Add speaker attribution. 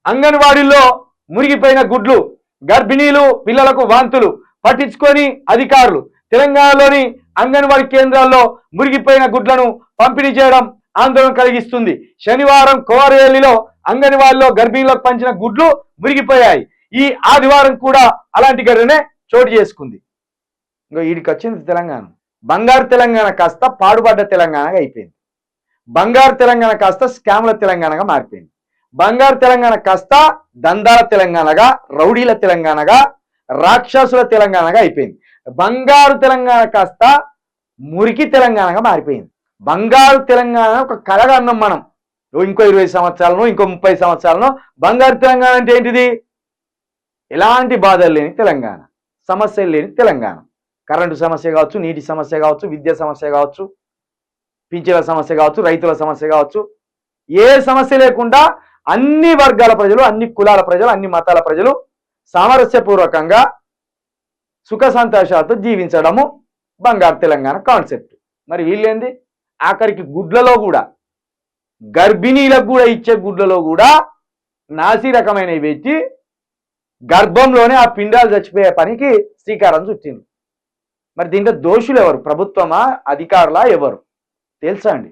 Speaker 1: అంగన్వాడీల్లో మురిగిపోయిన గుడ్లు, గర్భిణీలు పిల్లలకు వాంతులు పట్టించుకొని అధికారులు. తెలంగాణలోని అంగన్వాడీ కేంద్రాల్లో మురిగిపోయిన గుడ్లను పంపిణీ చేయడం ఆందోళన కలిగిస్తుంది. శనివారం కోవరేలిలో అంగన్వాడీలో గర్భిణీలకు పంచిన గుడ్లు మురిగిపోయాయి. ఈ ఆదివారం కూడా అలాంటి ఘటనే చోటు చేసుకుంది. ఇంకో వీడికి వచ్చింది తెలంగాణ. బంగారు తెలంగాణ కాస్త పాడుబడ్డ తెలంగాణగా అయిపోయింది. బంగారు తెలంగాణ కాస్త స్కాముల తెలంగాణగా మారిపోయింది. బంగారు తెలంగాణ కాస్త దందాల తెలంగాణగా, రౌడీల తెలంగాణగా, రాక్షసుల తెలంగాణగా అయిపోయింది. బంగారు తెలంగాణ కాస్త మురికి తెలంగాణగా మారిపోయింది. బంగారు తెలంగాణ ఒక కళగా అన్నాం మనం. ఇంకో 20 సంవత్సరాలను, ఇంకో 30 సంవత్సరాలను బంగారు తెలంగాణ అంటే ఏంటిది? ఎలాంటి బాధలు లేని తెలంగాణ, సమస్యలు లేని తెలంగాణ. కరెంటు సమస్య కావచ్చు, నీటి సమస్య కావచ్చు, విద్యా సమస్య కావచ్చు, పింఛన్ల సమస్య కావచ్చు, రైతుల సమస్య కావచ్చు, ఏ సమస్య లేకుండా అన్ని వర్గాల ప్రజలు, అన్ని కులాల ప్రజలు, అన్ని మతాల ప్రజలు సామరస్యపూర్వకంగా సుఖ సంతోషాలతో జీవించడము బంగారు తెలంగాణ కాన్సెప్ట్. మరి వీళ్ళేంది? ఆఖరికి గుడ్లలో కూడా, గర్భిణీలకు కూడా ఇచ్చే గుడ్లలో కూడా నాసి రకమైనవి పెట్టి గర్భంలోనే ఆ పిండాలు చచ్చిపోయే పనికి శ్రీకారం చుట్టింది. మరి దీంట్లో దోషులు ఎవరు? ప్రభుత్వమా, అధికారులా, ఎవరు తెలుసా అండి?